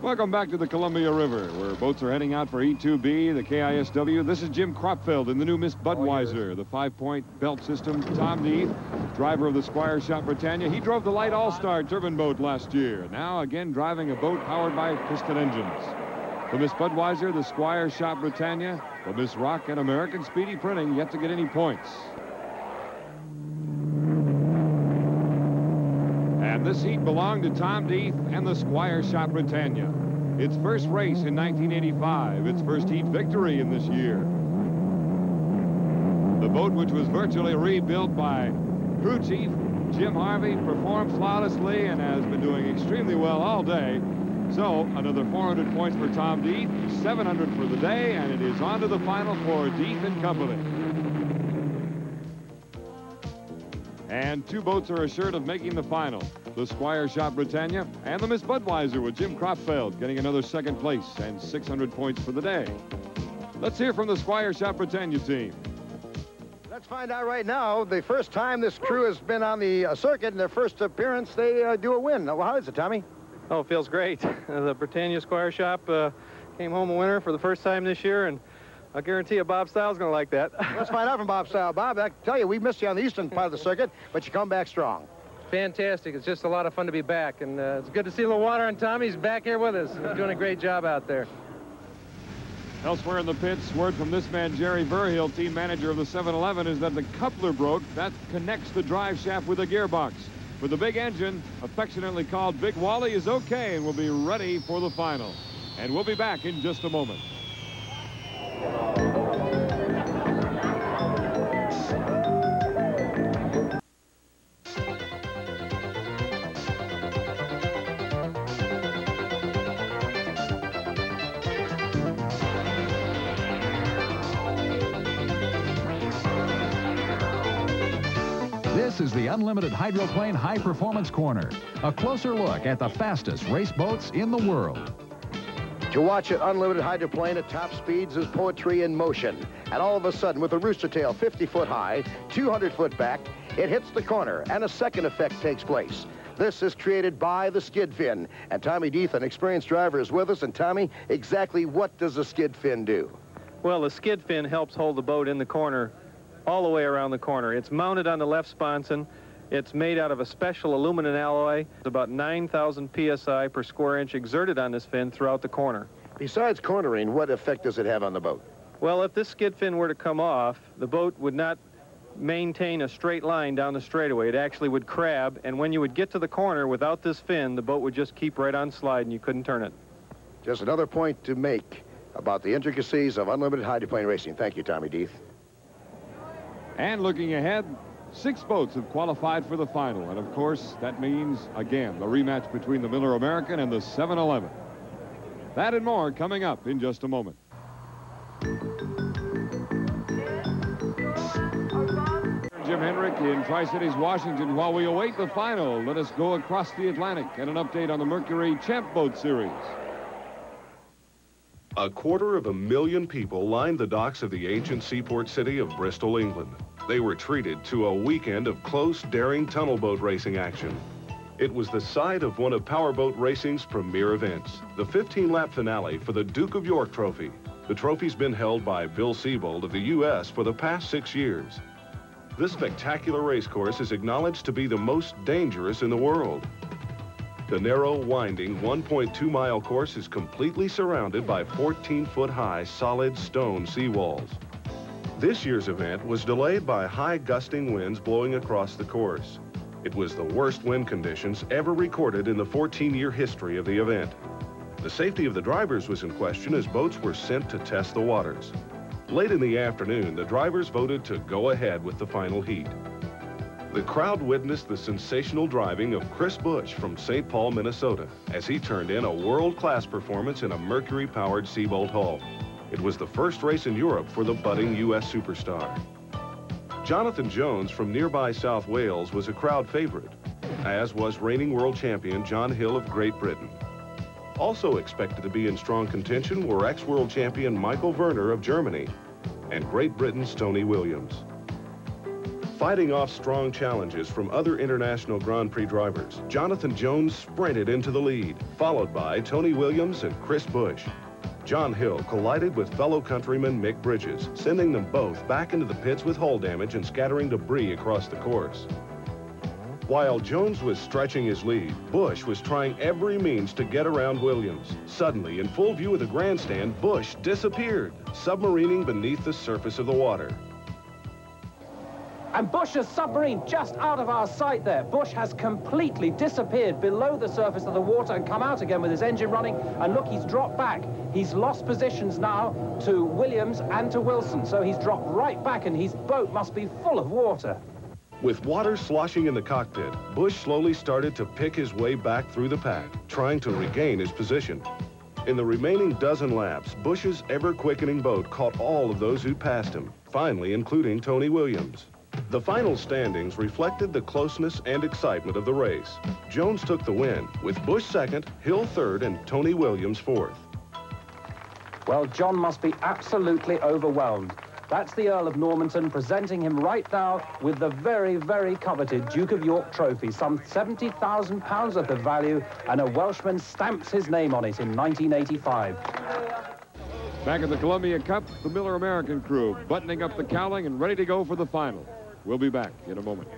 Welcome back to the Columbia River, where boats are heading out for E2B, the KISW. This is Jim Kropfeld in the new Miss Budweiser, the 5-point belt system. Tom Neath, driver of the Squire Shop Britannia. He drove the Light All-Star turbine boat last year. Now again driving a boat powered by piston engines. The Miss Budweiser, the Squire Shop Britannia, the Miss Rock, and American Speedy Printing yet to get any points. And this heat belonged to Tom Neath and the Squire Shop Britannia. Its first race in 1985, its first heat victory in this year. The boat, which was virtually rebuilt by crew chief Jim Harvey, performed flawlessly and has been doing extremely well all day. So another 400 points for Tom Neath, 700 for the day, and it is on to the final for Neath and Company. And two boats are assured of making the final. The Squire Shop Britannia and the Miss Budweiser, with Jim Kropfeld getting another second place and 600 points for the day. Let's hear from the Squire Shop Britannia team. Let's find out right now. The first time this crew has been on the circuit, in their first appearance, they do a win. Well, how is it, Tommy? Oh, it feels great. The Britannia Squire Shop came home a winner for the first time this year, and I guarantee you Bob Stiles going to like that. Let's find out from Bob Stiles. Bob, I can tell you, we missed you on the eastern part of the circuit, but you come back strong. Fantastic. It's just a lot of fun to be back, and it's good to see a little water on Tommy's back here with us. He's doing a great job out there. Elsewhere in the pits, word from this man, Jerry Verhill, team manager of the 711, is that the coupler broke. That connects the drive shaft with the gearbox. But the big engine, affectionately called Big Wally, is okay and will be ready for the final. And we'll be back in just a moment. This is the Unlimited Hydroplane High Performance Corner. A closer look at the fastest race boats in the world. To watch an unlimited hydroplane at top speeds is poetry in motion. And all of a sudden, with a rooster tail 50 foot high, 200 foot back, it hits the corner, and a second effect takes place. This is created by the skid fin. And Tommy Neath, an experienced driver, is with us. And Tommy, exactly what does the skid fin do? Well, the skid fin helps hold the boat in the corner all the way around the corner. It's mounted on the left sponson. It's made out of a special aluminum alloy. It's about 9,000 psi per square inch exerted on this fin throughout the corner. Besides cornering, what effect does it have on the boat? Well, if this skid fin were to come off, the boat would not maintain a straight line down the straightaway. It actually would crab, and when you would get to the corner without this fin, the boat would just keep right on slide and you couldn't turn it. Just another point to make about the intricacies of unlimited hydroplane racing. Thank you, Tommy Neath. And looking ahead, 6 boats have qualified for the final. And of course, that means, again, the rematch between the Miller American and the 711. That and more coming up in just a moment. Jim Henrik in Tri-Cities, Washington. While we await the final, let us go across the Atlantic and an update on the Mercury Champ Boat Series. 250,000 people lined the docks of the ancient seaport city of Bristol, England. They were treated to a weekend of close, daring tunnel boat racing action. It was the site of one of powerboat racing's premier events, the 15-lap finale for the Duke of York Trophy. The trophy's been held by Bill Siebold of the U.S. for the past 6 years. This spectacular racecourse is acknowledged to be the most dangerous in the world. The narrow, winding 1.2-mile course is completely surrounded by 14-foot-high solid stone seawalls. This year's event was delayed by high gusting winds blowing across the course. It was the worst wind conditions ever recorded in the 14-year history of the event. The safety of the drivers was in question as boats were sent to test the waters. Late in the afternoon, the drivers voted to go ahead with the final heat. The crowd witnessed the sensational driving of Chris Bush from St. Paul, Minnesota, as he turned in a world-class performance in a Mercury-powered Seabolt hull. It was the first race in Europe for the budding U.S. superstar. Jonathan Jones from nearby South Wales was a crowd favorite, as was reigning world champion John Hill of Great Britain. Also expected to be in strong contention were ex-world champion Michael Werner of Germany and Great Britain's Tony Williams. Fighting off strong challenges from other international Grand Prix drivers, Jonathan Jones sprinted into the lead, followed by Tony Williams and Chris Busch. John Hill collided with fellow countryman Mick Bridges, sending them both back into the pits with hull damage and scattering debris across the course. While Jones was stretching his lead, Busch was trying every means to get around Williams. Suddenly, in full view of the grandstand, Busch disappeared, submarining beneath the surface of the water. And Busch has submarined just out of our sight there. Busch has completely disappeared below the surface of the water and come out again with his engine running. And look, he's dropped back. He's lost positions now to Williams and to Wilson. So he's dropped right back and his boat must be full of water. With water sloshing in the cockpit, Busch slowly started to pick his way back through the pack, trying to regain his position. In the remaining dozen laps, Busch's ever-quickening boat caught all of those who passed him, finally including Tony Williams. The final standings reflected the closeness and excitement of the race. Jones took the win, with Busch second, Hill third, and Tony Williams fourth. Well, John must be absolutely overwhelmed. That's the Earl of Normanton presenting him right now with the very, very coveted Duke of York trophy, some £70,000 worth of value, and a Welshman stamps his name on it in 1985. Back at the Columbia Cup, the Miller American crew buttoning up the cowling and ready to go for the final. We'll be back in a moment.